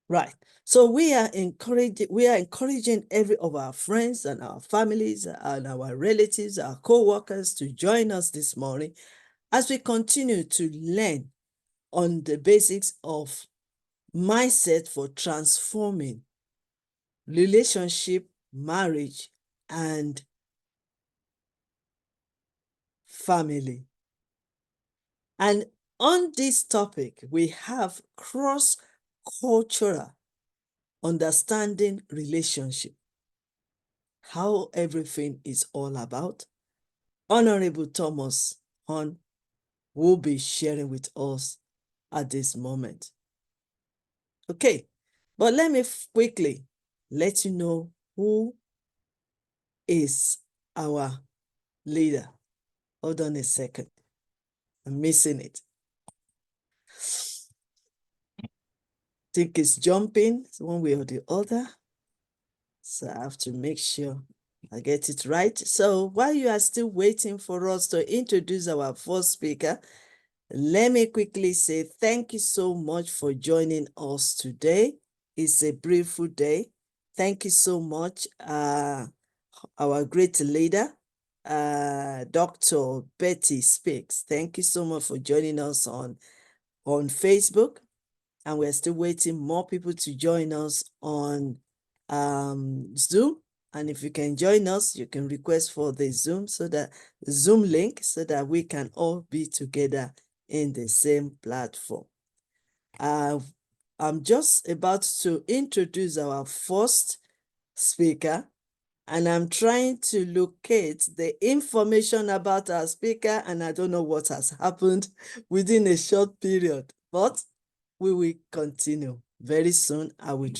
Right. So we are encouraging every of our friends and our families and our relatives, our co-workers to join us this morning as we continue to learn on the basics of mindset for transforming relationship, marriage, and family. And on this topic, we have cross-cultural understanding relationship, how everything is all about. Honorable Thomas Hoon will be sharing with us at this moment. Okay, but let me quickly let you know who is our leader. Hold on a second. I'm missing it. Think it's jumping one way or the other. So I have to make sure I get it right. So while you are still waiting for us to introduce our first speaker, let me quickly say thank you so much for joining us today. It's a beautiful day. Thank you so much, our great leader, Dr. Betty Speaks. Thank you so much for joining us on Facebook. And we're still waiting more people to join us on Zoom. And if you can join us, you can request for the Zoom link so that we can all be together in the same platform. I'm just about to introduce our first speaker, and I'm trying to locate the information about our speaker, and I don't know what has happened within a short period, but we will continue. Very soon, I will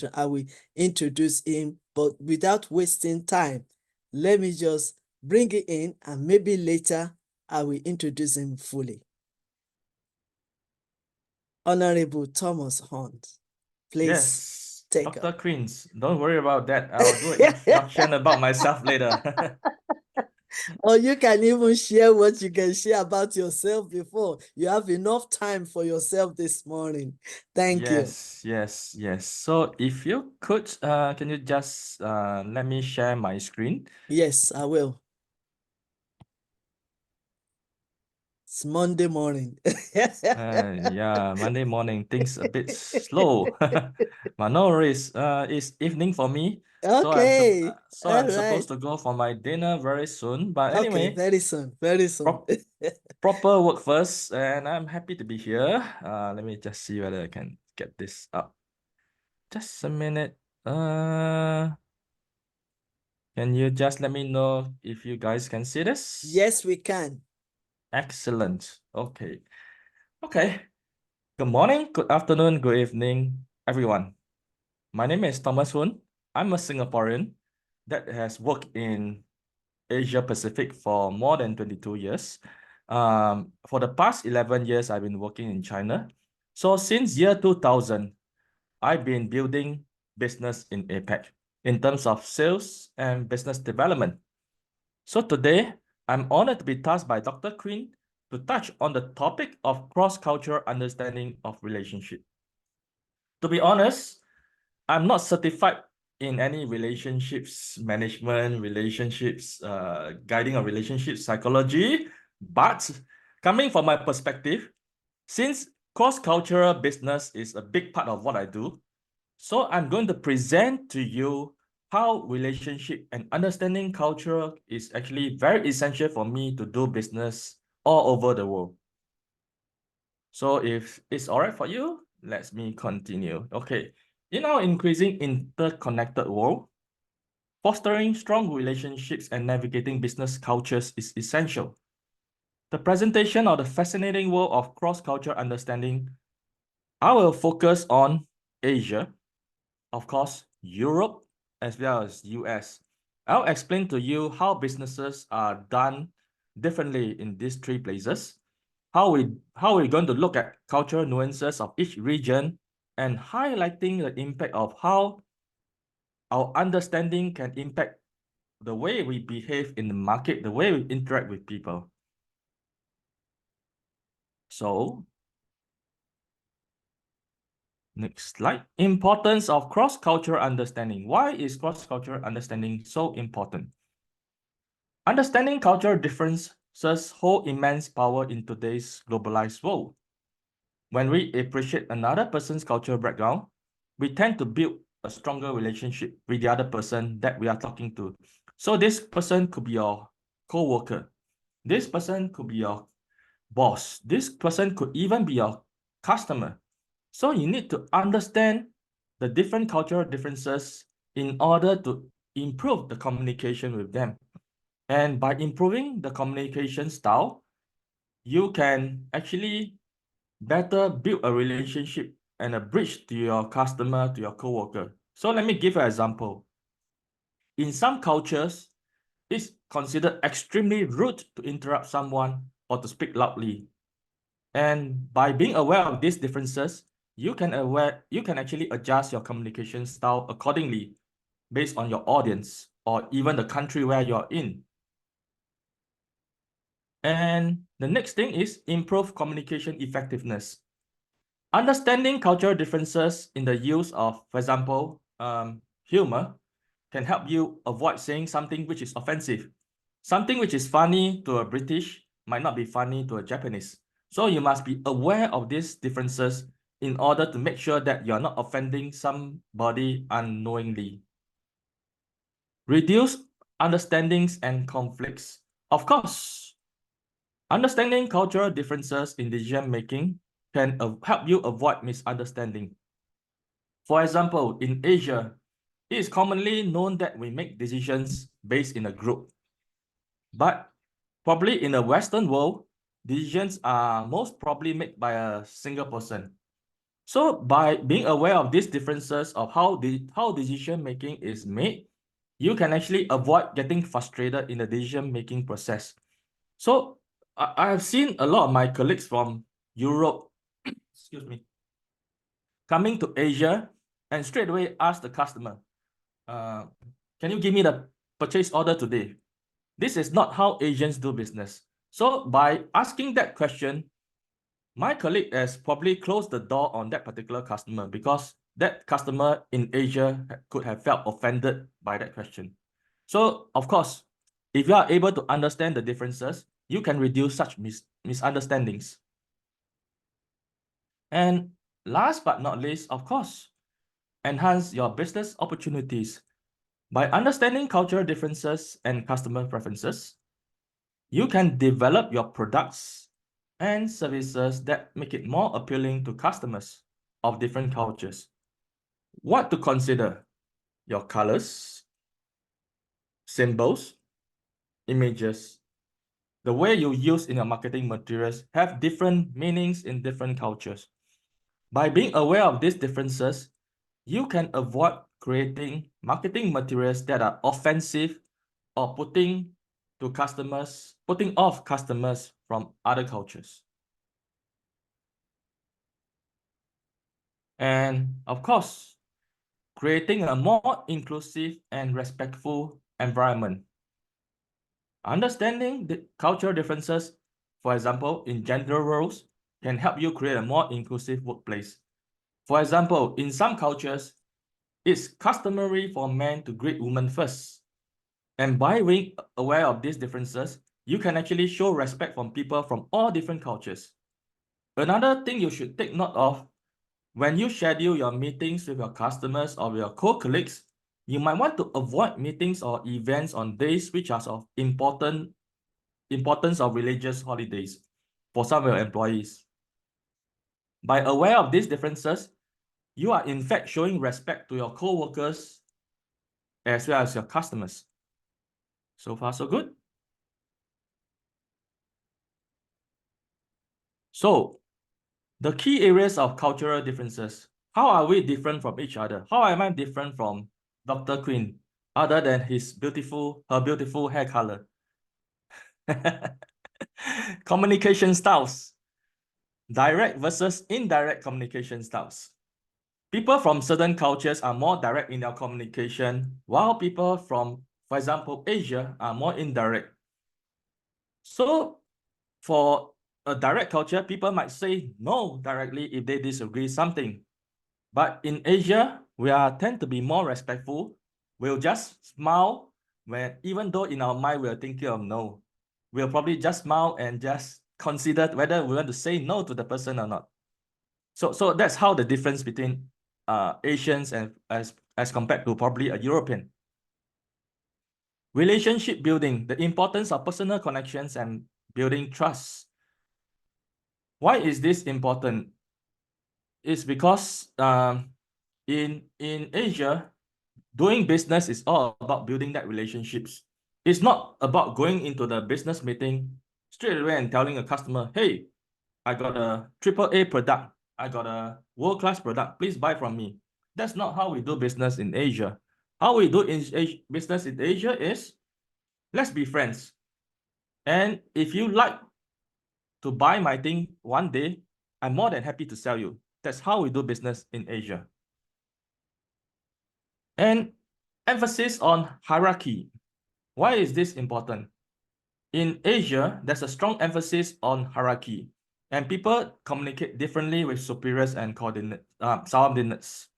introduce him, but without wasting time, let me just bring it in, and maybe later I will introduce him fully. Honorable Thomas Hunt, please Yes, take Dr. up. Queens, don't worry about that. I'll do an introduction about myself later. Or you can even share what you can share about yourself before. You have enough time for yourself this morning. Thank you. Yes. So if you could, can you just let me share my screen? Yes, I will. It's Monday morning. Yeah, Monday morning, things a bit slow. But no worries. It's evening for me. So Okay. All I'm supposed right. to go for my dinner very soon. But Okay, anyway, very soon. Very soon. proper work first, and I'm happy to be here. Let me just see whether I can get this up. Just a minute. Can you just let me know if you guys can see this? Yes, we can. Excellent. Okay. Good morning, good afternoon, good evening, everyone. My name is Thomas Hoon. I'm a Singaporean that has worked in Asia Pacific for more than 22 years. For the past 11 years, I've been working in China. So since year 2000, I've been building business in APAC in terms of sales and business development. So today, I'm honored to be tasked by Dr. Queen to touch on the topic of cross-cultural understanding of relationship. To be honest, I'm not certified in any relationships management, relationships, guiding a relationship psychology, but coming from my perspective, since cross-cultural business is a big part of what I do, so I'm going to present to you how relationship and understanding culture is actually very essential for me to do business all over the world. So if it's all right for you, let me continue. Okay. In our increasing interconnected world, fostering strong relationships and navigating business cultures is essential. The presentation of the fascinating world of cross-cultural understanding, I will focus on Asia, of course, Europe, as well as US. I'll explain to you how businesses are done differently in these three places, how we're going to look at cultural nuances of each region, and highlighting the impact of how our understanding can impact the way we behave in the market, the way we interact with people. So Next slide. Importance of cross-cultural understanding. Why is cross-cultural understanding so important? Understanding cultural differences hold immense power in today's globalized world. When we appreciate another person's cultural background, we tend to build a stronger relationship with the other person that we are talking to. So this person could be your co-worker. This person could be your boss. This person could even be your customer. So you need to understand the different cultural differences in order to improve the communication with them. And by improving the communication style, you can actually better build a relationship and a bridge to your customer, to your coworker. So let me give an example. In some cultures, it's considered extremely rude to interrupt someone or to speak loudly. And by being aware of these differences, you can actually adjust your communication style accordingly based on your audience or even the country where you're in. And the next thing is improve communication effectiveness. Understanding cultural differences in the use of, for example, humor can help you avoid saying something which is offensive. Something which is funny to a British might not be funny to a Japanese. So you must be aware of these differences in order to make sure that you're not offending somebody unknowingly. Reduce understandings and conflicts. Of course, understanding cultural differences in decision making can help you avoid misunderstanding. For example, in Asia, it is commonly known that we make decisions based in a group. But probably in the Western world, decisions are most probably made by a single person. So by being aware of these differences of how decision making is made, you can actually avoid getting frustrated in the decision making process. So I have seen a lot of my colleagues from Europe, excuse me, coming to Asia and straight away ask the customer, can you give me the purchase order today? This is not how Asians do business. So by asking that question, my colleague has probably closed the door on that particular customer because that customer in Asia could have felt offended by that question. So of course, if you are able to understand the differences, you can reduce such misunderstandings. And last but not least, of course, enhance your business opportunities. By understanding cultural differences and customer preferences, you can develop your products and services that make it more appealing to customers of different cultures. What to consider? Your colors, symbols, images. The way you use in your marketing materials have different meanings in different cultures. By being aware of these differences, you can avoid creating marketing materials that are offensive or putting off customers from other cultures. And of course, creating a more inclusive and respectful environment. Understanding the cultural differences, for example, in gender roles, can help you create a more inclusive workplace. For example, in some cultures, it's customary for men to greet women first. And by being aware of these differences, you can actually show respect from people from all different cultures. Another thing you should take note of when you schedule your meetings with your customers or your co-colleagues, you might want to avoid meetings or events on days which are of importance of religious holidays for some of your employees. By aware of these differences, you are in fact showing respect to your co-workers as well as your customers. So far, so good. So, the key areas of cultural differences. How are we different from each other? How am I different from Dr. Queen, other than her beautiful hair color? Communication styles. Direct versus indirect communication styles. People from certain cultures are more direct in their communication, while people from, for example, Asia are more indirect. So for a direct culture, people might say no directly if they disagree something. But in Asia, we tend to be more respectful. We'll just smile when, even though in our mind we are thinking of no. We'll probably just smile and just consider whether we want to say no to the person or not. So that's how the difference between Asians and as compared to probably a European. Relationship building, the importance of personal connections and building trust. Why is this important? It's because in Asia, doing business is all about building that relationships. It's not about going into the business meeting straight away and telling a customer, hey, I got a AAA product. I got a world-class product. Please buy from me. That's not how we do business in Asia. How we do business in Asia is, let's be friends. And if you like to buy my thing one day, I'm more than happy to sell you. That's how we do business in Asia. And emphasis on hierarchy. Why is this important? In Asia, there's a strong emphasis on hierarchy, and people communicate differently with superiors and subordinates.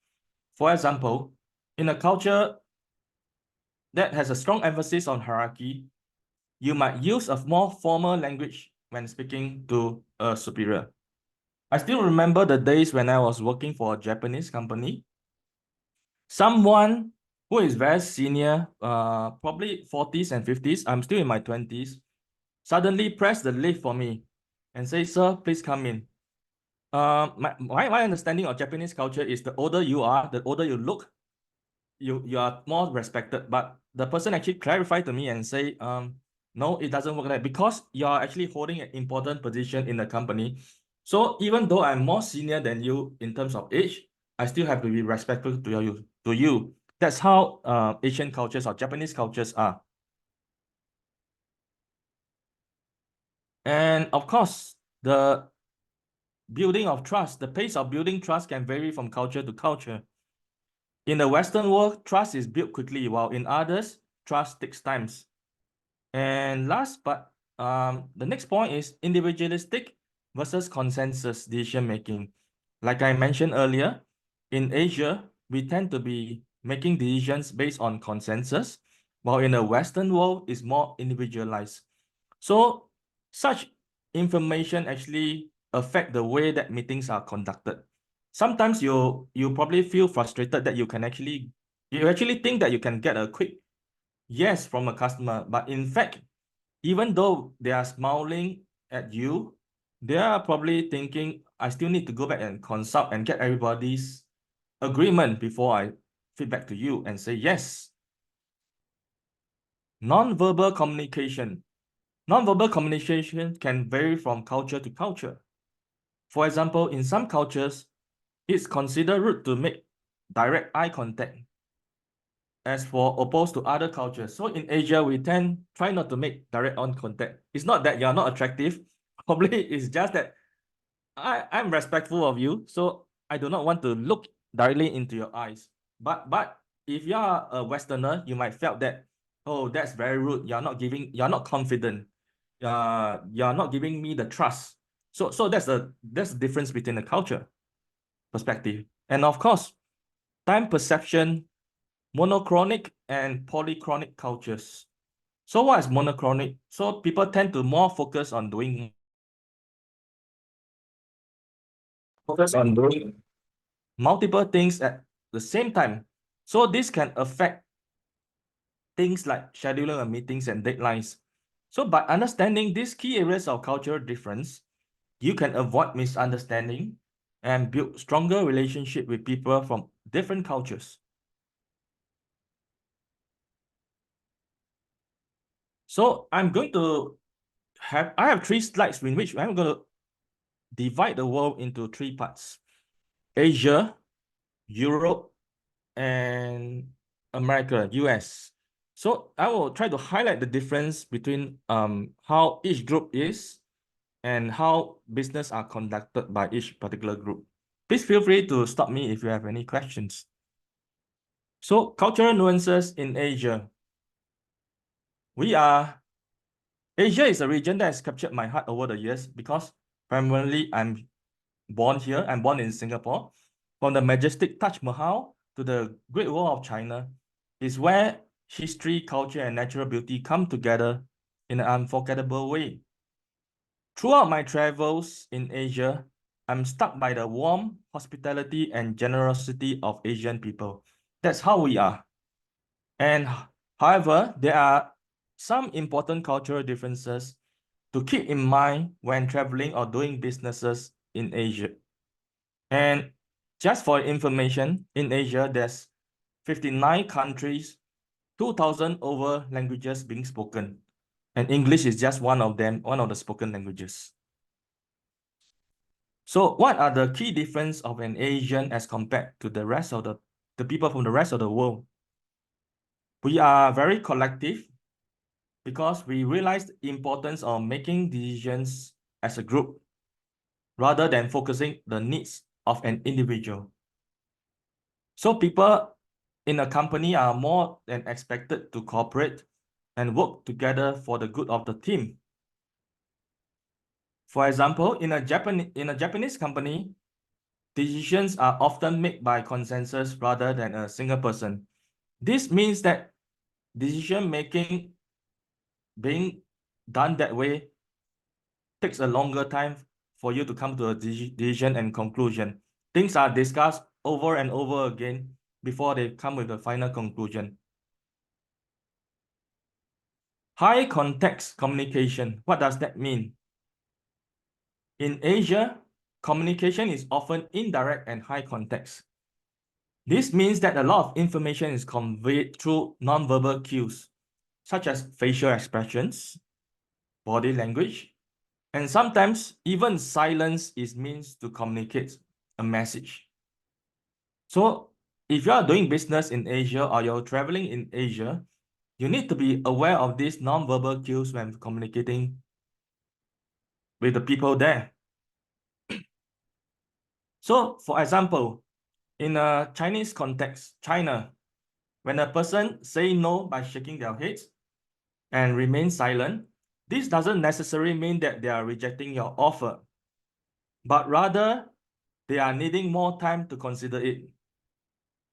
For example, in a culture that has a strong emphasis on hierarchy, you might use a more formal language when speaking to a superior. I still remember the days when I was working for a Japanese company. Someone who is very senior, probably 40s and 50s, I'm still in my 20s, suddenly press the lift for me and say, sir, please come in. My understanding of Japanese culture is the older you are, the older you look, you are more respected. But the person actually clarified to me and say, no, it doesn't work like that because you're actually holding an important position in the company. So even though I'm more senior than you in terms of age, I still have to be respectful to you. That's how Asian cultures or Japanese cultures are. And of course, the building of trust, the pace of building trust can vary from culture to culture. In the Western world, trust is built quickly, while in others, trust takes time. And last, but the next point is individualistic versus consensus decision making. Like I mentioned earlier, in Asia, we tend to be making decisions based on consensus, while in the Western world, it's more individualized. So such information actually affect the way that meetings are conducted. Sometimes you probably feel frustrated that you actually think that you can get a quick yes from a customer, but in fact, even though they are smiling at you, they are probably thinking, I still need to go back and consult and get everybody's agreement before I feedback to you and say yes. Non-verbal communication. Non-verbal communication can vary from culture to culture. For example, in some cultures, it's considered rude to make direct eye contact, as for opposed to other cultures. So in Asia, we try not to make direct eye contact. It's not that you're not attractive. Probably it's just that I'm respectful of you, so I do not want to look directly into your eyes. But if you are a Westerner, you might felt that, oh, that's very rude. You're not confident. You're not giving me the trust. So that's the difference between the culture perspective. And of course, time perception, monochronic and polychronic cultures. So what is monochronic? So people tend to more focus on doing multiple things at the same time. So this can affect things like scheduling of meetings and deadlines. So by understanding these key areas of cultural difference, you can avoid misunderstanding and build stronger relationship with people from different cultures. So I have 3 slides in which I'm going to divide the world into 3 parts: Asia, Europe, and America, US. So I will try to highlight the difference between how each group is and how business are conducted by each particular group. Please feel free to stop me if you have any questions. So cultural nuances in Asia. Asia is a region that has captured my heart over the years because primarily I'm born here. I'm born in Singapore. from the majestic Taj Mahal to the Great Wall of China, is where history, culture, and natural beauty come together in an unforgettable way. Throughout my travels in Asia, I'm struck by the warm hospitality and generosity of Asian people. That's how we are. And however, there are some important cultural differences to keep in mind when traveling or doing businesses in Asia. And just for information, in Asia, there's 59 countries, 2,000 over languages being spoken. And English is just one of them, one of the spoken languages. So what are the key difference of an Asian as compared to the rest of the people from the rest of the world? We are very collective because we realize the importance of making decisions as a group rather than focusing the needs of an individual. So people in a company are more than expected to cooperate and work together for the good of the team. For example, in a Japanese company, decisions are often made by consensus rather than a single person. This means that decision making being done that way takes a longer time for you to come to a decision and conclusion. Things are discussed over and over again before they come with a final conclusion. High context communication. What does that mean? In Asia, communication is often indirect and high context. This means that a lot of information is conveyed through nonverbal cues, such as facial expressions, body language, and sometimes even silence is means to communicate a message. So if you are doing business in Asia or you're traveling in Asia, you need to be aware of these nonverbal cues when communicating with the people there. So for example, in a Chinese context, China, when a person say no by shaking their heads and remain silent, this doesn't necessarily mean that they are rejecting your offer, but rather they are needing more time to consider it.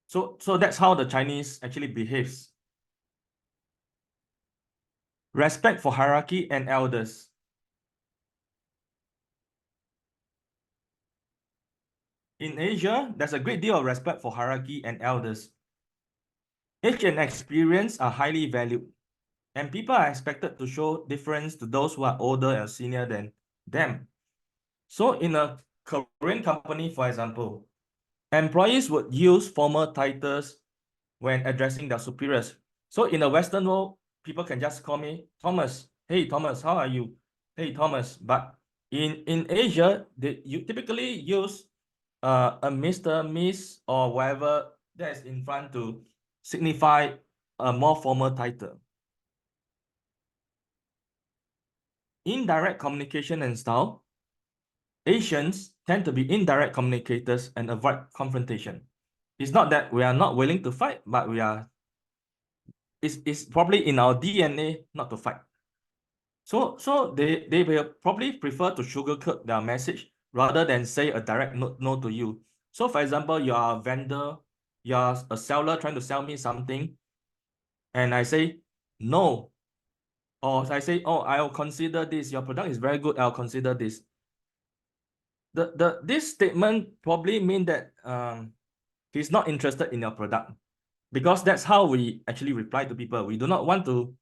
So that's how the Chinese actually behaves. Respect for hierarchy and elders. In Asia, there's a great deal of respect for hierarchy and elders. Age and experience are highly valued, and people are expected to show deference to those who are older and senior than them. So in a Korean company, for example, employees would use formal titles when addressing their superiors. So in the Western world, people can just call me Thomas. Hey, Thomas, how are you? Hey, Thomas. But in Asia, you typically use a Mr., Miss, or whatever that is in front to signify a more formal title. Indirect communication and style. Asians tend to be indirect communicators and avoid confrontation. It's not that we are not willing to fight, but it's probably in our DNA not to fight. So they will probably prefer to sugarcoat their message rather than say a direct no to you. So for example, you are a vendor, you are a seller trying to sell me something, and I say no, or I say, oh, I'll consider this. Your product is very good. I'll consider this. This statement probably mean that he's not interested in your product, because that's how we actually reply to people. We do not want to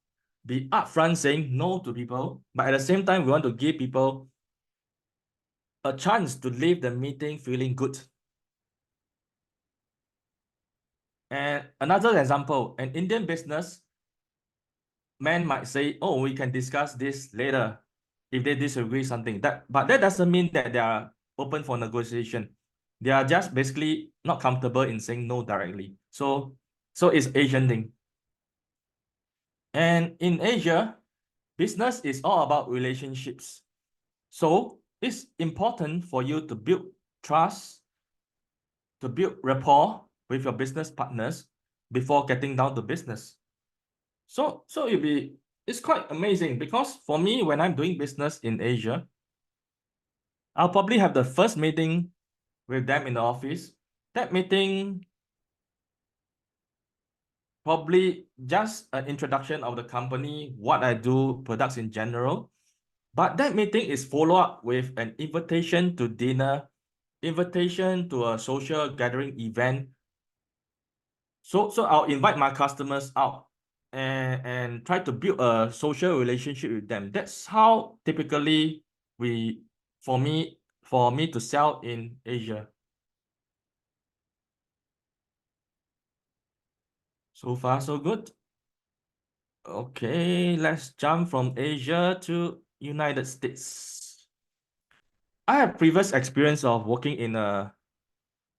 be upfront saying no to people, but at the same time, we want to give people a chance to leave the meeting feeling good. And another example, an Indian business man might say, oh, we can discuss this later if they disagree something. But that doesn't mean that they are open for negotiation. They are just basically not comfortable in saying no directly. So it's Asian thing. And in Asia, business is all about relationships. So it's important for you to build trust, to build rapport with your business partners before getting down to business. So it's quite amazing, because for me, when I'm doing business in Asia, I'll probably have the first meeting with them in the office. That meeting probably just an introduction of the company, what I do, products in general. But that meeting is follow up with an invitation to dinner, invitation to a social gathering event. So I'll invite my customers out and try to build a social relationship with them. That's how typically for me to sell in Asia. So far, so good. Okay, let's jump from Asia to United States. I have previous experience of working in a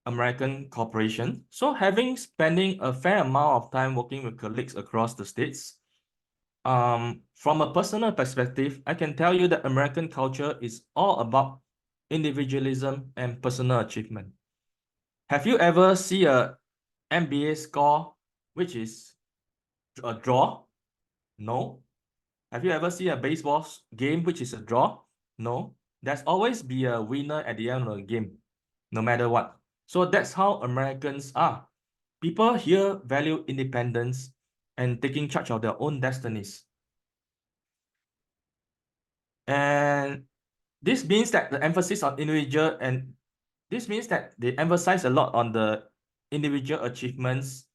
American corporation. So having spending a fair amount of time working with colleagues across the states, from a personal perspective, I can tell you that American culture is all about individualism and personal achievement. Have you ever seen a NBA score which is a draw? No. Have you ever seen a baseball game which is a draw? No. There's always be a winner at the end of the game, no matter what. So that's how Americans are. People here value independence and taking charge of their own destinies. And this means that the emphasis on individual, and this means that they emphasize a lot on the individual achievements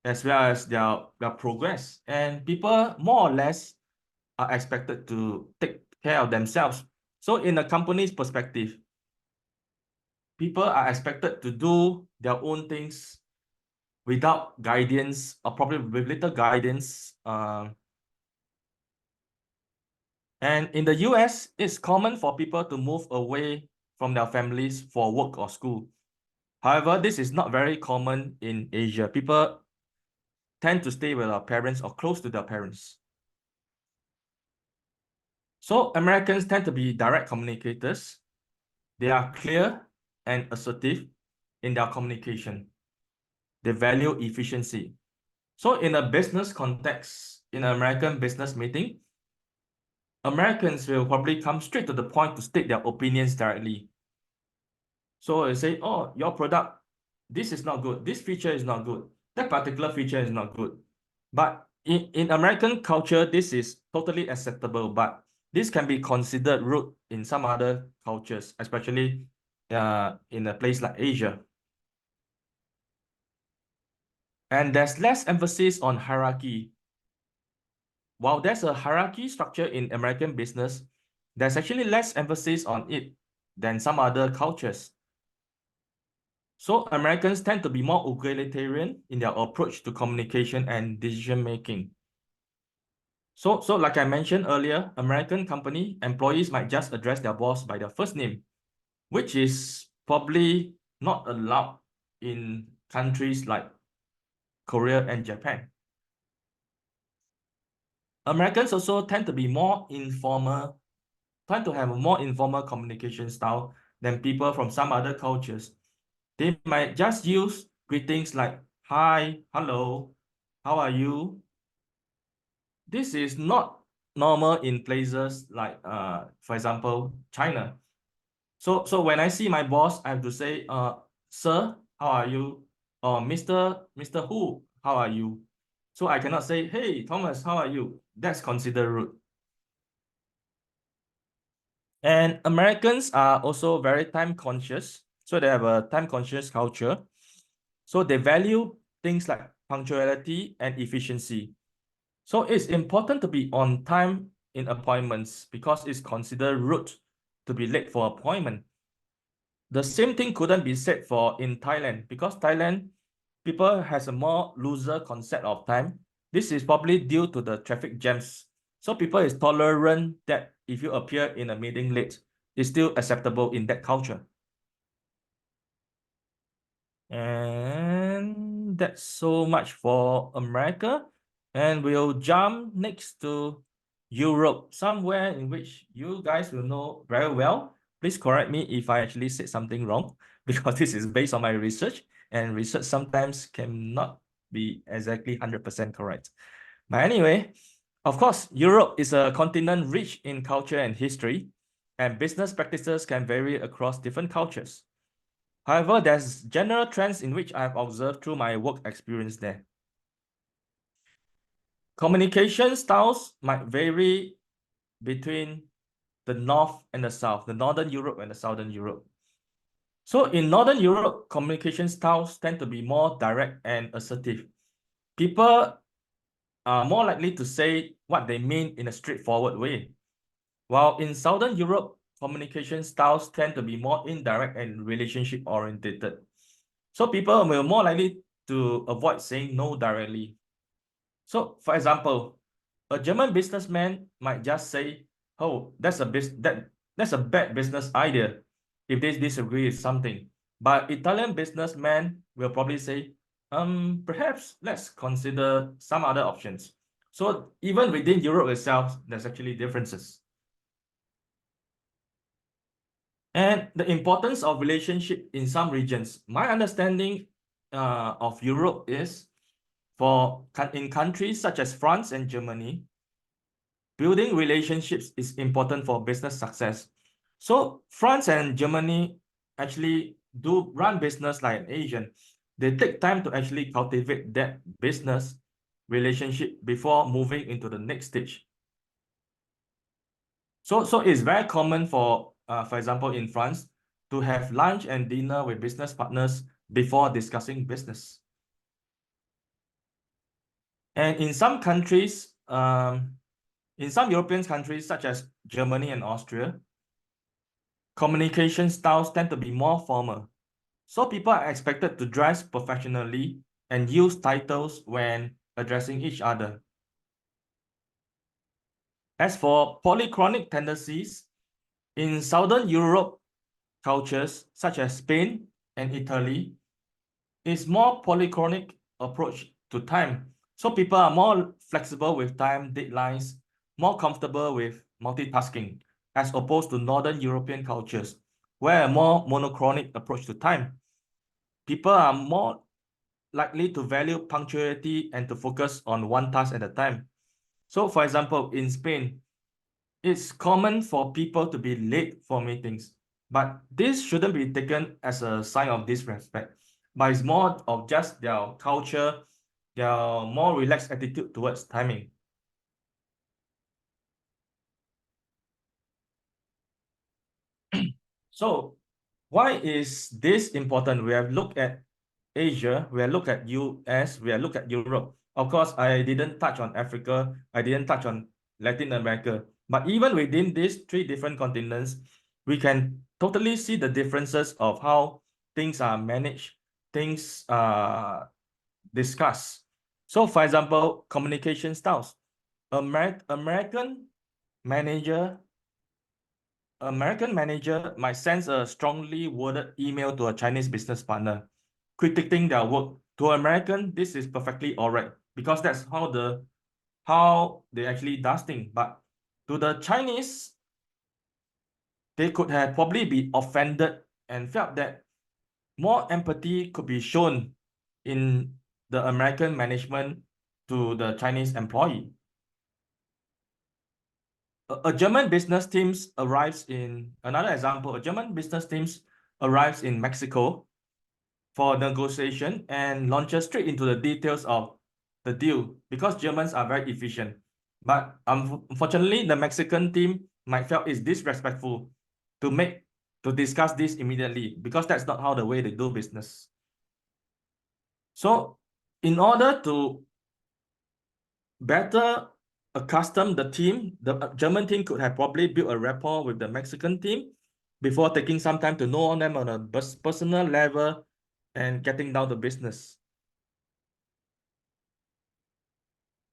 as well as their progress. And people more or less are expected to take care of themselves. So in a company's perspective, people are expected to do their own things without guidance or probably with little guidance. And in the US, it's common for people to move away from their families for work or school. However, this is not very common in Asia. People tend to stay with their parents or close to their parents. So Americans tend to be direct communicators. They are clear and assertive in their communication. They value efficiency. So in a business context, in an American business meeting, Americans will probably come straight to the point to state their opinions directly. So they say, oh, your product, this is not good. This feature is not good. That particular feature is not good. But in American culture, this is totally acceptable, but this can be considered rude in some other cultures, especially in a place like Asia. And there's less emphasis on hierarchy. While there's a hierarchy structure in American business, there's actually less emphasis on it than some other cultures. So Americans tend to be more egalitarian in their approach to communication and decision making. So like I mentioned earlier, American company employees might just address their boss by their first name, which is probably not allowed in countries like Korea and Japan. Americans also tend to be more informal, tend to have a more informal communication style than people from some other cultures. They might just use greetings like hi, hello, how are you? This is not normal in places like, for example, China. So when I see my boss, I have to say, sir, how are you? Or Mr. Who, how are you? So I cannot say, hey, Thomas, how are you? That's considered rude. And Americans are also very time conscious. So they have a time conscious culture. So they value things like punctuality and efficiency. So it's important to be on time in appointments because it's considered rude to be late for appointment. The same thing couldn't be said for in Thailand because Thailand people has a more looser concept of time. This is probably due to the traffic jams. So people is tolerant that if you appear in a meeting late, it's still acceptable in that culture. And that's so much for America. And we'll jump next to Europe, somewhere in which you guys will know very well. Please correct me if I actually said something wrong, because this is based on my research, and research sometimes cannot be exactly 100% correct. But anyway, of course, Europe is a continent rich in culture and history, and business practices can vary across different cultures. However, there's general trends in which I've observed through my work experience there. Communication styles might vary between the North and the South, the Northern Europe and the Southern Europe. So in Northern Europe, communication styles tend to be more direct and assertive. People are more likely to say what they mean in a straightforward way. While in Southern Europe, communication styles tend to be more indirect and relationship oriented. So people will more likely to avoid saying no directly. So for example, a German businessman might just say, "Oh, that's a bad business idea," if they disagree with something. But Italian businessman will probably say, perhaps let's consider some other options. So even within Europe itself, there's actually differences. And the importance of relationship in some regions. My understanding of Europe is in countries such as France and Germany, building relationships is important for business success. So France and Germany actually do run business like an Asian. They take time to actually cultivate that business relationship before moving into the next stage. So it's very common for example, in France, to have lunch and dinner with business partners before discussing business. And in some countries, in some European countries, such as Germany and Austria, communication styles tend to be more formal. So people are expected to dress professionally and use titles when addressing each other. As for polychronic tendencies, in Southern Europe cultures such as Spain and Italy, is more polychronic approach to time. So people are more flexible with time deadlines, more comfortable with multitasking, as opposed to Northern European cultures, where a more monochronic approach to time. People are more likely to value punctuality and to focus on one task at a time. So for example, in Spain, it's common for people to be late for meetings, but this shouldn't be taken as a sign of disrespect, but it's more of just their culture, their more relaxed attitude towards timing. So why is this important? We have looked at Asia, we have looked at US, we have looked at Europe. Of course, I didn't touch on Africa, I didn't touch on Latin America. But even within these three different continents, we can totally see the differences of how things are managed, things are discussed. So for example, communication styles. American manager American manager might send a strongly worded email to a Chinese business partner, critiquing their work. To American, this is perfectly all right because that's how they actually does things. But to the Chinese, they could have probably be offended and felt that more empathy could be shown in the American management to the Chinese employee. A German business teams arrives in another example. A German business teams arrives in Mexico for negotiation and launches straight into the details of the deal because Germans are very efficient. But unfortunately, the Mexican team might feel it's disrespectful to discuss this immediately because that's not how the way they do business. So in order to better accustom the team, the German team could have probably built a rapport with the Mexican team before taking some time to know them on a personal level and getting down to business.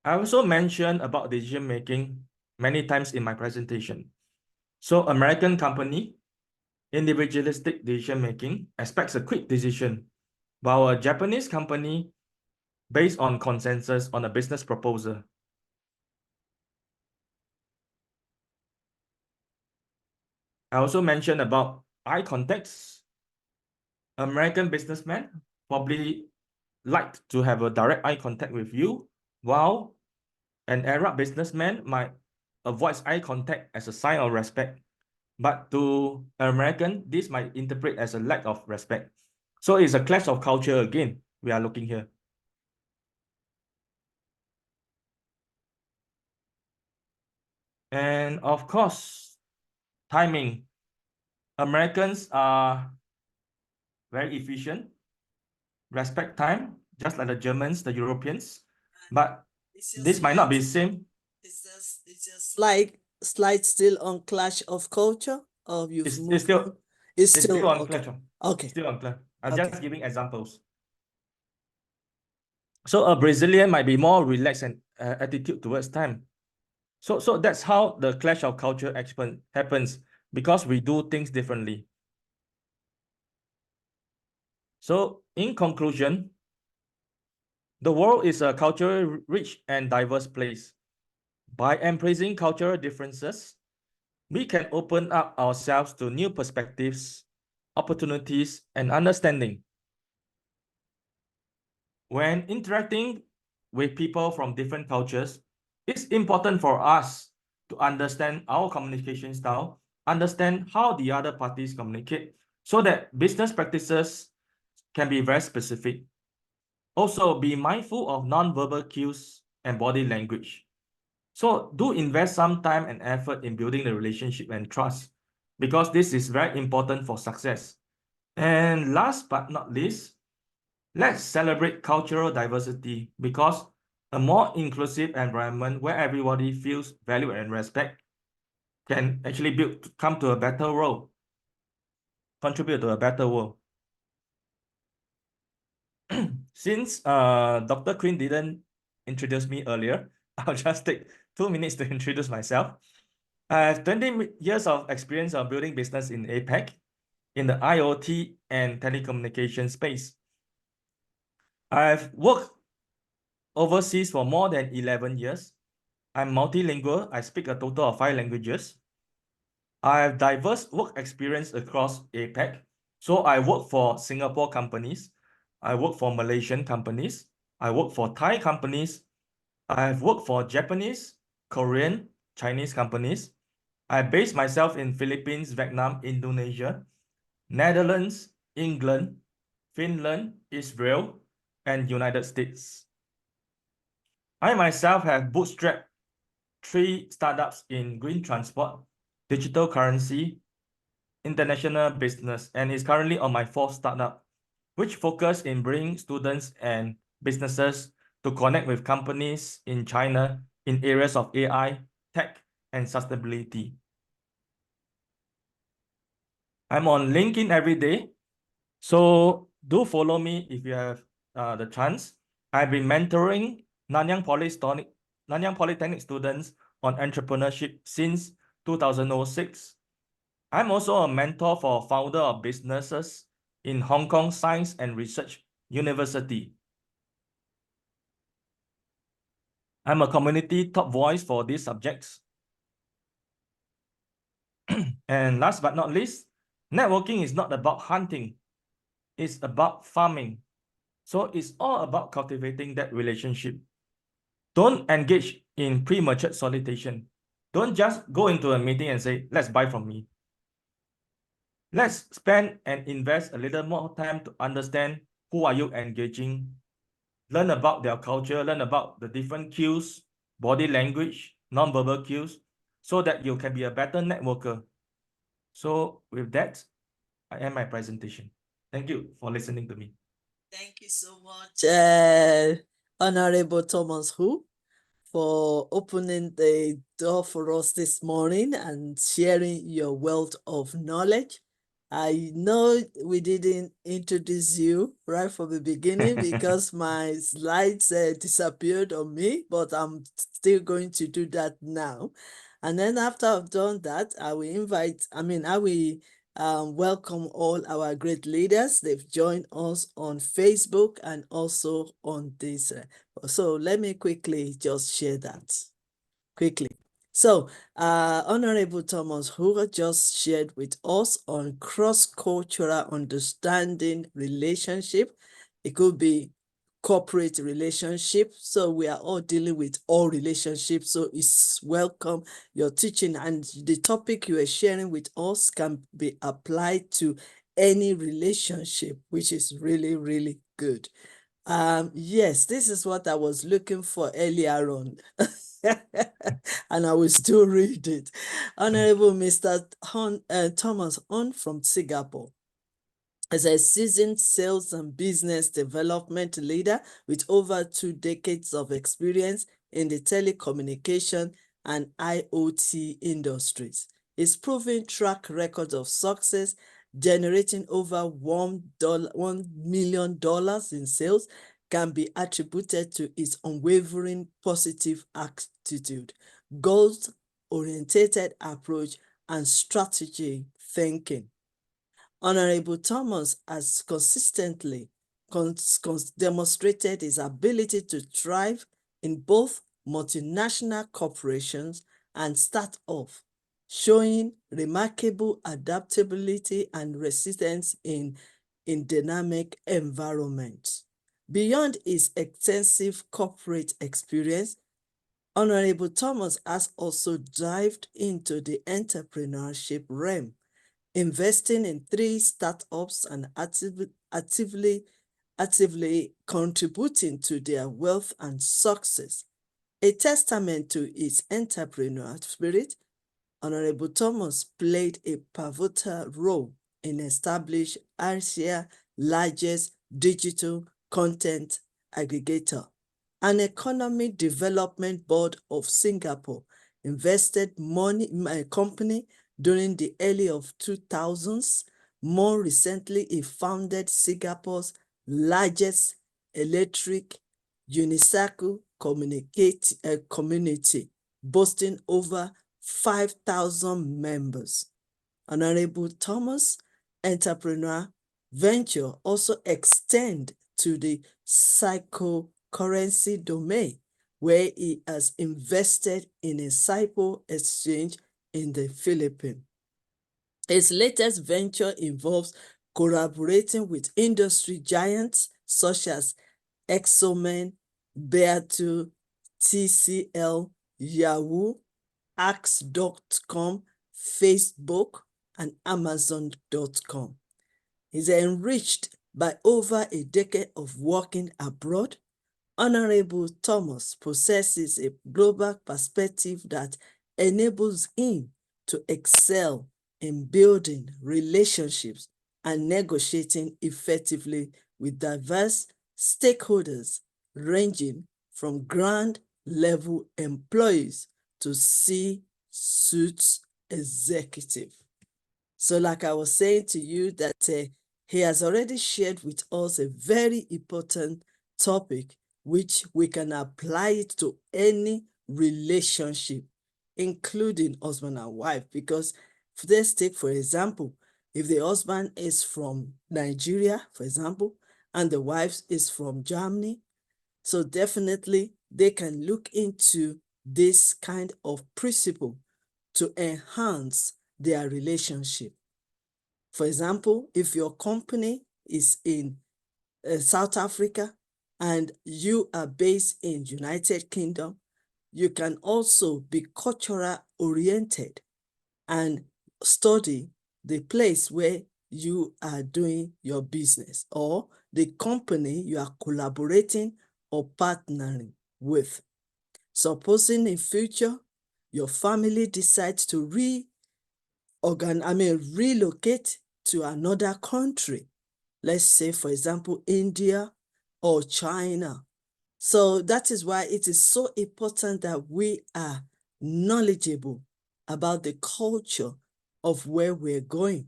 I also mentioned about decision making many times in my presentation. So American company, individualistic decision making expects a quick decision, while a Japanese company based on consensus on a business proposal. I also mentioned about eye contacts. American businessmen probably like to have a direct eye contact with you, while an Arab businessman might avoid eye contact as a sign of respect. But to an American, this might interpret as a lack of respect. So it's a clash of culture again, we are looking here. And of course, timing. Americans are very efficient, respect time, just like the Germans, the Europeans. But this might not be the same. It's just like slide still on clash of culture, or you've It's moved still on? It's it's still still on okay. clash. Okay. Still on clash. I'm Okay. just giving examples. So a Brazilian might be more relaxed and attitude towards time. So that's how the clash of culture happens, because we do things differently. So in conclusion, the world is a culturally rich and diverse place. By embracing cultural differences, we can open up ourselves to new perspectives, opportunities, and understanding. When interacting with people from different cultures, it's important for us to understand our communication style, understand how the other parties communicate, so that business practices can be very specific. Also, be mindful of non-verbal cues and body language. So do invest some time and effort in building the relationship and trust, because this is very important for success. And last but not least, let's celebrate cultural diversity, because a more inclusive environment where everybody feels valued and respect can actually come to a better world, contribute to a better world. Since Dr. Quinn didn't introduce me earlier, I'll just take 2 minutes to introduce myself. I have 20 years of experience of building business in APAC, in the IoT and telecommunication space. I've worked overseas for more than 11 years. I'm multilingual. I speak a total of 5 languages. I have diverse work experience across APAC. So I work for Singapore companies. I work for Malaysian companies. I work for Thai companies. I have worked for Japanese, Korean, Chinese companies. I base myself in Philippines, Vietnam, Indonesia, Netherlands, England, Finland, Israel, and United States. I myself have bootstrapped 3 startups in green transport, digital currency, international business, and is currently on my 4th startup, which focus in bringing students and businesses to connect with companies in China in areas of AI, tech, and sustainability. I'm on LinkedIn every day, so do follow me if you have the chance. I've been mentoring Nanyang Polytechnic students on entrepreneurship since 2006. I'm also a mentor for founder of businesses in Hong Kong Science and Research University. I'm a community top voice for these subjects. And last but not least, networking is not about hunting, it's about farming. So it's all about cultivating that relationship. Don't engage in premature solicitation. Don't just go into a meeting and say, let's buy from me. Let's spend and invest a little more time to understand who are you engaging, learn about their culture, learn about the different cues, body language, non-verbal cues, so that you can be a better networker. So with that, I end my presentation. Thank you for listening to me. Thank you so much, Honorable Thomas Hu, for opening the door for us this morning and sharing your wealth of knowledge. I know we didn't introduce you right from the beginning because my slides disappeared on me, but I'm still going to do that now. And then after I've done that, I will welcome all our great leaders. They've joined us on Facebook and also on this. So let me quickly just share that quickly. So, Honorable Thomas Hoover just shared with us on cross-cultural understanding relationship. It could be corporate relationship. So we are all dealing with all relationships. So it's welcome your teaching, and the topic you are sharing with us can be applied to any relationship, which is really, really good. Yes, this is what I was looking for earlier on. And I will still read it. Honorable Mr. Thomas Hoon from Singapore. As a seasoned sales and business development leader with over 2 decades of experience in the telecommunication and IoT industries. His proven track record of success, generating over $1 million in sales, can be attributed to his unwavering positive attitude, goals-oriented approach, and strategy thinking. Honorable Thomas has consistently demonstrated his ability to thrive in both multinational corporations and startups, showing remarkable adaptability and resilience in dynamic environments. Beyond his extensive corporate experience, Honorable Thomas has also dived into the entrepreneurship realm, investing in 3 startups and actively contributing to their wealth and success. A testament to his entrepreneurial spirit, Honorable Thomas played a pivotal role in establishing Asia's largest digital content aggregator. An Economic Development Board of Singapore invested money in my company during the early of 2000s. More recently, he founded Singapore's largest electric unicycle community, boasting over 5,000 members. Honorable Thomas' entrepreneur venture also extend to the cryptocurrency domain, where he has invested in a Cyber exchange in the Philippines. His latest venture involves collaborating with industry giants such as Exomen, Beatu, TCL, Yahoo, Axe.com, Facebook, and Amazon.com. He's enriched by over a decade of working abroad. Honorable Thomas possesses a global perspective that enables him to excel in building relationships and negotiating effectively with diverse stakeholders, ranging from ground-level employees to C-suite executives. So like I was saying to you that he has already shared with us a very important topic which we can apply it to any relationship, including husband and wife. Because let's take, for example, if the husband is from Nigeria, for example, and the wife is from Germany, so definitely they can look into this kind of principle to enhance their relationship. For example, if your company is in South Africa and you are based in United Kingdom, you can also be cultural oriented and study the place where you are doing your business or the company you are collaborating or partnering with. Supposing in future your family decides to relocate to another country, let's say, for example, India or China. So that is why it is so important that we are knowledgeable about the culture of where we're going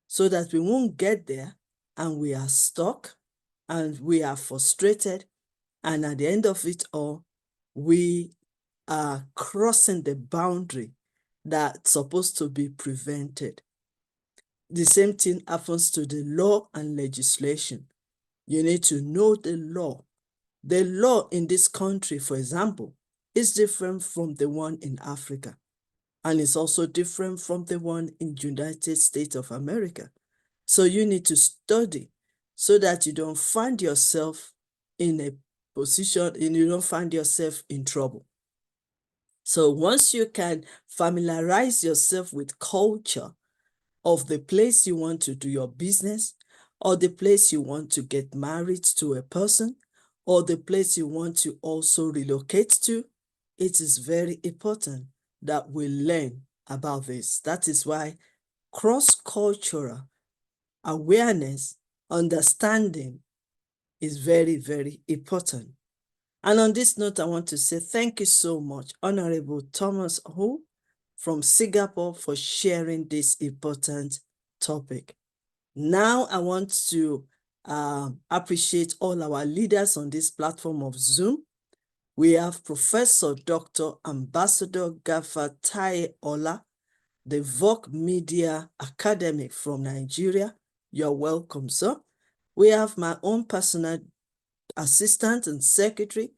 so that we won't get there and we are stuck and we are frustrated. And at the end of it all, we are crossing the boundary that's supposed to be prevented. The same thing happens to the law and legislation. You need to know the law. The law in this country, for example, is different from the one in Africa, and it's also different from the one in United States of America. So you need to study so that you don't find yourself in a position and you don't find yourself in trouble. So once you can familiarize yourself with culture, of the place you want to do your business, or the place you want to get married to a person, or the place you want to also relocate to, it is very important that we learn about this. That is why cross-cultural awareness, understanding is very, very important. And on this note, I want to say thank you so much, Honorable Thomas Hoon from Singapore, for sharing this important topic. Now, I want to appreciate all our leaders on this platform of Zoom. We have Professor Dr. Ambassador Gaffer Tai Ola, the Vogue Media Academy from Nigeria. You're welcome, sir. We have my own personal assistant and secretary,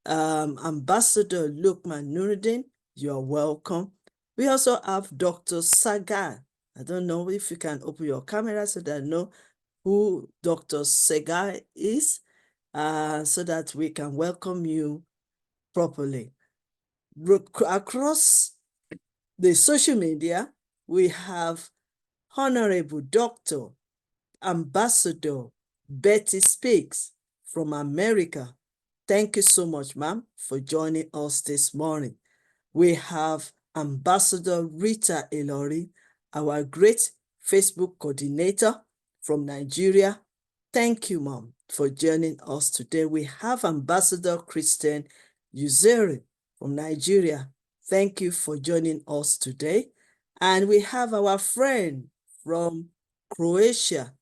Ambassador Lukman Nuruddin. You're welcome. We also have Dr. Sagar. I don't know if you can open your camera so that I know who Dr. Sagar is, so that we can welcome you properly. Across the social media, we have Honorable Dr. Ambassador Betty Speaks from America. Thank you so much, ma'am, for joining us this morning. We have Ambassador Rita Ilori, our great Facebook coordinator from Nigeria. Thank you, ma'am, for joining us today. We have Ambassador Christian Uzeri from Nigeria. Thank you for joining us today. And we have our friend from Croatia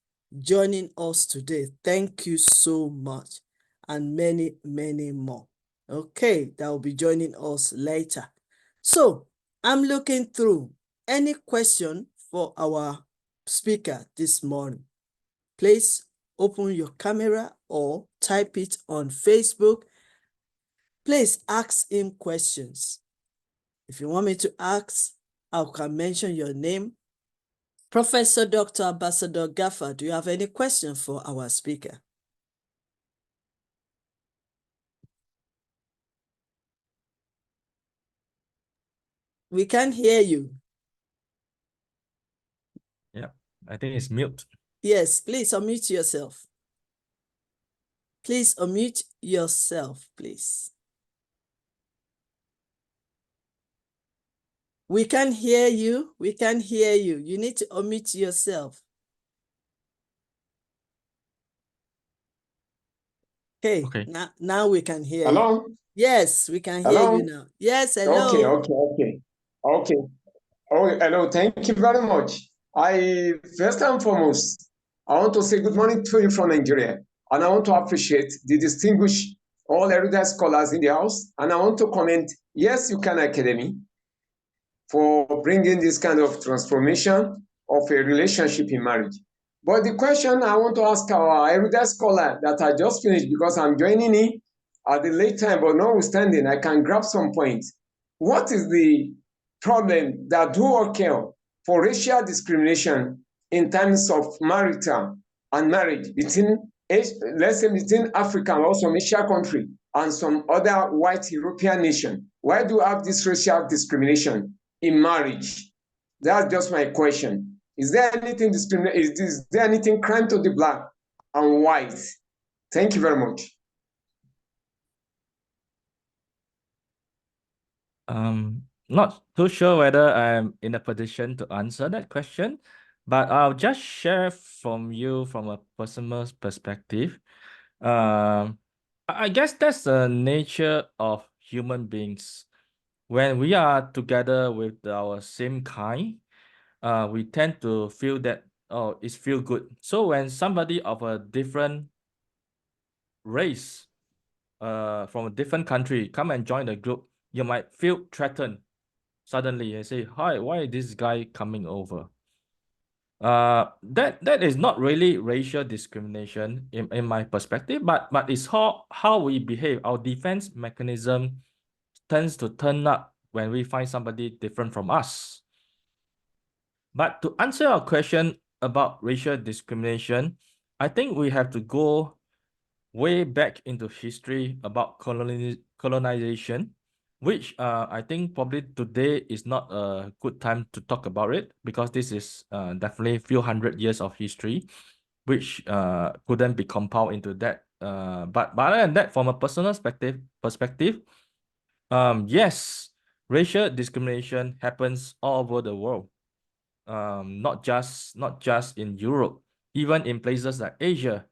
joining us today. Thank you so much. And many, many more. Okay, that will be joining us later. So I'm looking through any question for our speaker this morning. Please open your camera or type it on Facebook. Please ask him questions. If you want me to ask, I can mention your name. Professor Dr. Ambassador Gaffer, do you have any question for our speaker? We can't hear you. Yeah, I think it's mute. Yes, please unmute yourself. Please unmute yourself, please. We can hear you. We can hear you. You need to unmute yourself. Okay, Okay. now we can hear you. Hello? Yes, we can hear Hello? you now. Yes, Okay, hello. okay. Oh, hello, thank you very much. First and foremost, I want to say good morning to you from Nigeria. And I want to appreciate the distinguished all erudite scholars in the house. And I want to comment, yes, you can Academy for bringing this kind of transformation of a relationship in marriage. But the question I want to ask our erudite scholar that I just finished, because I'm joining in at the late time, but notwithstanding, I can grab some points. What is the problem that do occur for racial discrimination in terms of marital and marriage between, let's say, between Africa or some Asian country and some other white European nation? Why do you have this racial discrimination in marriage? That's just my question. Is there anything is there anything crime to the black and white? Thank you very much. Not too sure whether I'm in a position to answer that question, but I'll just share from you from a personal perspective. I guess that's the nature of human beings. When we are together with our same kind, we tend to feel that, oh, it's feel good. So when somebody of a different race, from a different country come and join the group, you might feel threatened suddenly and say, hi, why is this guy coming over? That is not really racial discrimination in my perspective, but it's how we behave. Our defense mechanism tends to turn up when we find somebody different from us. But to answer our question about racial discrimination, I think we have to go way back into history about colonization. which I think probably today is not a good time to talk about it, because this is definitely a few hundred years of history, which couldn't be compiled into that. But other than that, from a personal perspective, yes, racial discrimination happens all over the world. Not just in Europe, even in places like Asia.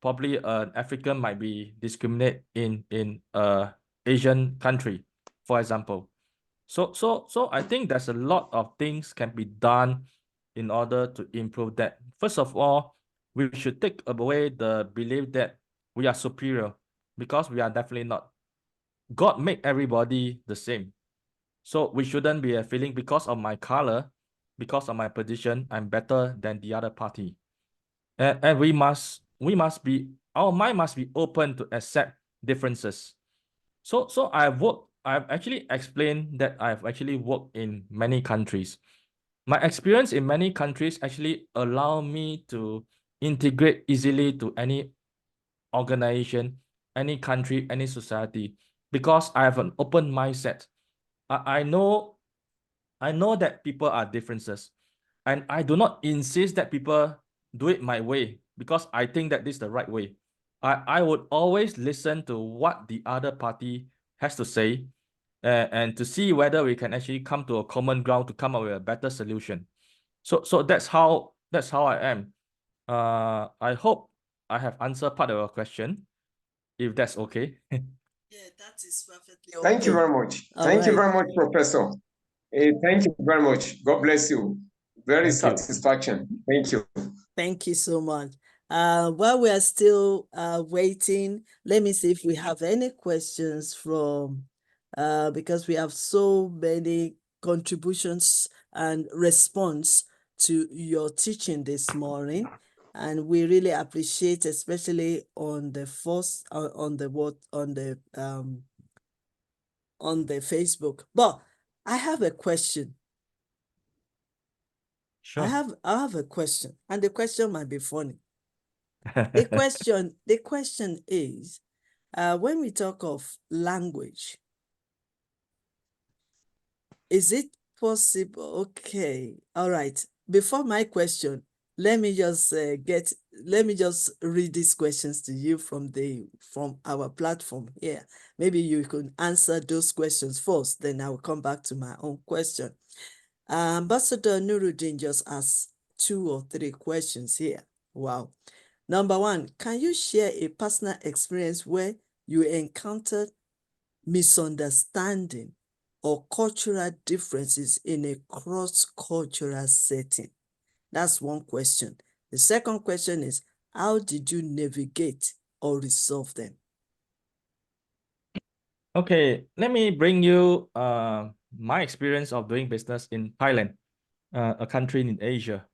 Probably an African might be discriminated in a Asian country, for example. So I think there's a lot of things can be done in order to improve that. First of all, we should take away the belief that we are superior, because we are definitely not. God made everybody the same. So we shouldn't be a feeling because of my color, because of my position, I'm better than the other party. And we must be, our mind must be open to accept differences. So I've actually explained that I've actually worked in many countries. My experience in many countries actually allow me to integrate easily to any organization, any country, any society, because I have an open mindset. I know that people are differences, and I do not insist that people do it my way because I think that this is the right way. I would always listen to what the other party has to say, and to see whether we can actually come to a common ground to come up with a better solution. So that's how I am. I hope I have answered part of your question, if that's okay. Yeah, that is perfectly Thank you okay. very much. All Thank you right. very much, Professor. Thank you very much. God bless you. Very Thank you. satisfaction. Thank you. Thank you so much. While we are still waiting, let me see if we have any questions from, because we have so many contributions and response to your teaching this morning. And we really appreciate, especially on the first, on the what, on the Facebook. But I have a question. Sure. I have a question, and the question might be funny. The question is, when we talk of language, is it possible? Okay, all right. Before my question, let me just read these questions to you from our platform here. Maybe you can answer those questions first, then I will come back to my own question. Ambassador Nuruddin just asked 2 or 3 questions here. Wow. Number 1, can you share a personal experience where you encountered misunderstanding or cultural differences in a cross-cultural setting? That's one question. The second question is, how did you navigate or resolve them? Okay, let me bring you my experience of doing business in Thailand, a country in Asia.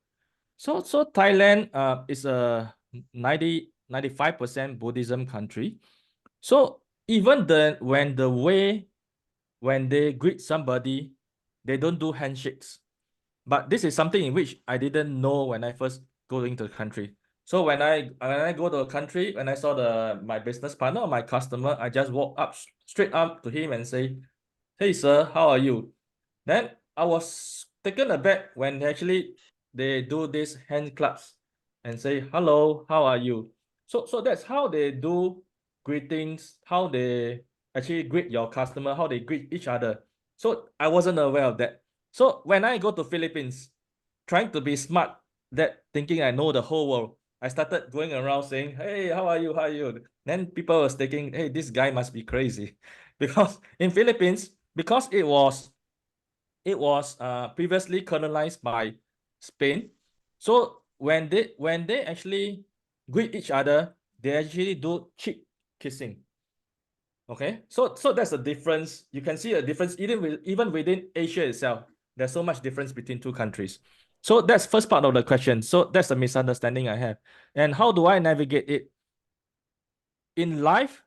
So Thailand is a 95% Buddhism country. So even when they greet somebody, they don't do handshakes. But this is something in which I didn't know when I first going to the country. So when I go to a country, when I saw my business partner or my customer, I just walk up straight up to him and say, "Hey sir, how are you?" Then I was taken aback when actually they do these hand claps and say, "Hello, how are you?" So that's how they do greetings, how they actually greet your customer, how they greet each other. So I wasn't aware of that. So when I go to Philippines, trying to be smart, that thinking I know the whole world, I started going around saying, "Hey, how are you? How are you?" Then people was thinking, "Hey, this guy must be crazy," because in Philippines, because it was previously colonized by Spain. So when they actually greet each other, they actually do cheek kissing. Okay, so that's the difference. You can see a difference even within Asia itself. There's so much difference between two countries. So that's first part of the question. So that's the misunderstanding I have. And how do I navigate it? In life,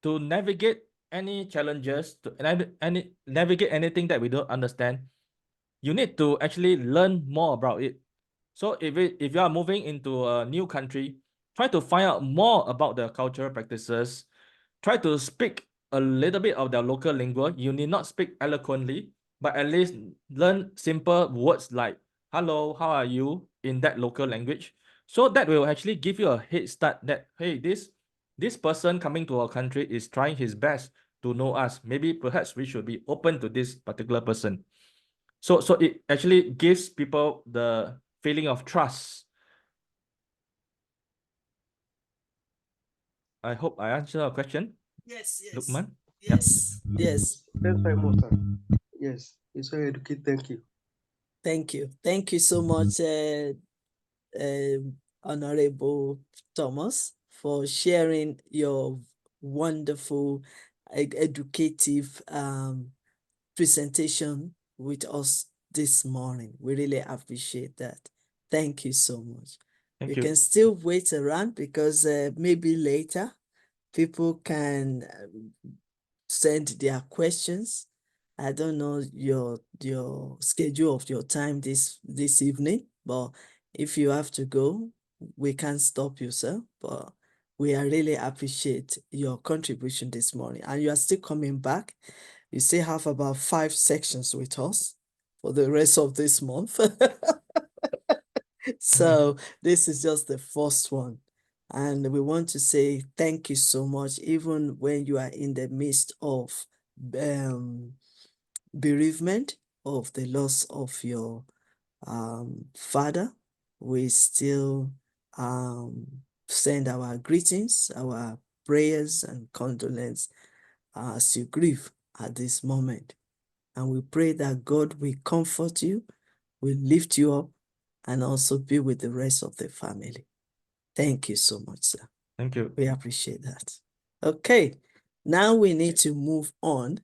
to navigate any challenges, to navigate anything that we don't understand, you need to actually learn more about it. So if you are moving into a new country, try to find out more about the cultural practices. Try to speak a little bit of their local lingua. You need not speak eloquently, but at least learn simple words like hello, how are you in that local language. So that will actually give you a head start that, hey, this person coming to our country is trying his best to know us. Maybe perhaps we should be open to this particular person. So it actually gives people the feeling of trust. I hope I answered your question. Yes, yes. Lukman? Yes, yes. Thanks very much, sir. Yes, it's very educated. Thank you. Thank you. Thank you so much, Honorable Thomas, for sharing your wonderful, educative presentation with us this morning. We really appreciate that. Thank you so much. Thank You you. can still wait around because maybe later people can send their questions. I don't know your schedule of your time this evening, but if you have to go, we can't stop you, sir. But we really appreciate your contribution this morning, and you are still coming back. You still have about 5 sections with us for the rest of this month. So this is just the first one. And we want to say thank you so much, even when you are in the midst of bereavement of the loss of your father. We still send our greetings, our prayers and condolence as you grieve at this moment. And we pray that God will comfort you, will lift you up, and also be with the rest of the family. Thank you so much, sir. Thank you. We appreciate that. Okay, now we need to move on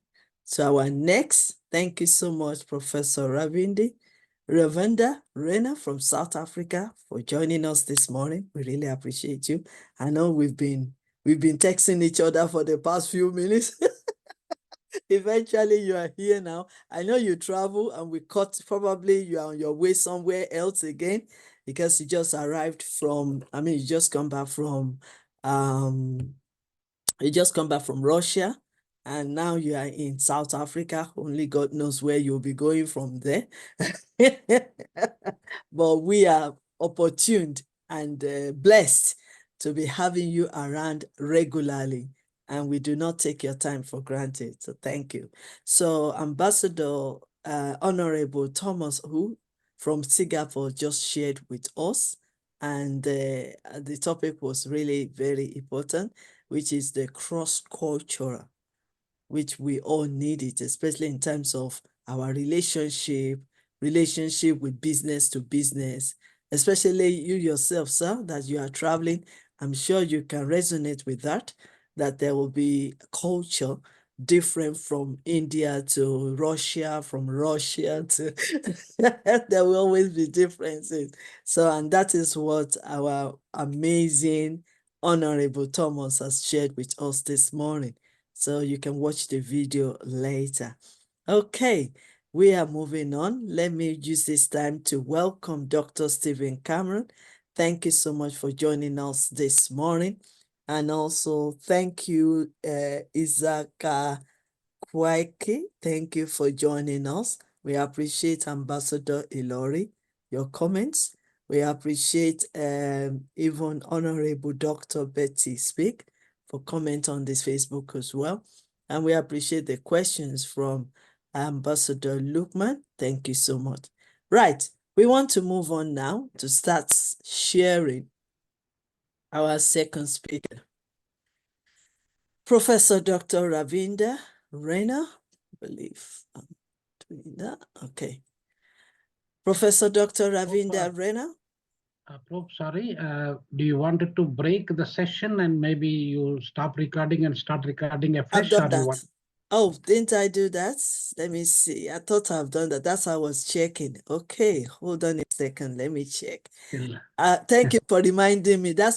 to our next. Thank you so much, Professor Ravenda Rena from South Africa, for joining us this morning. We really appreciate you. I know we've been texting each other for the past few minutes. Eventually, you are here now. I know you travel, and we caught, probably you are on your way somewhere else again, because you just arrived from, you just come back from, Russia, and now you are in South Africa. Only God knows where you'll be going from there. But we are opportuned and blessed to be having you around regularly, and we do not take your time for granted. So thank you. So Ambassador Honorable Thomas Hoon from Singapore just shared with us, and the topic was really very important, which is the cross-cultural, which we all need it, especially in terms of our relationship with business to business, especially you yourself, sir, that you are traveling. I'm sure you can resonate with that there will be culture different from India to Russia, from Russia to, there will always be differences. So, and that is what our amazing Honorable Thomas has shared with us this morning. So you can watch the video later. Okay, we are moving on. Let me use this time to welcome Dr. Stephen Cameron. Thank you so much for joining us this morning. And also thank you, Y.Y.C.I. Thank you for joining us. We appreciate Ambassador Ilori, your comments. We appreciate even Honorable Dr. Betty Speak for comment on this Facebook as well. And we appreciate the questions from Ambassador Lukman. Thank you so much. Right, we want to move on now to start sharing our second speaker. Professor Dr. Ravinda Rena, I believe I'm doing that. Okay. Professor Dr. Ravinda Rena. Prof, sorry, do you want to break the session and maybe you stop recording and start recording afresh? I've done that. Oh, didn't I do that? Let me see. I thought I've done that. That's how I was checking. Okay, hold on a second. Let me check. Thank you for reminding me. That's why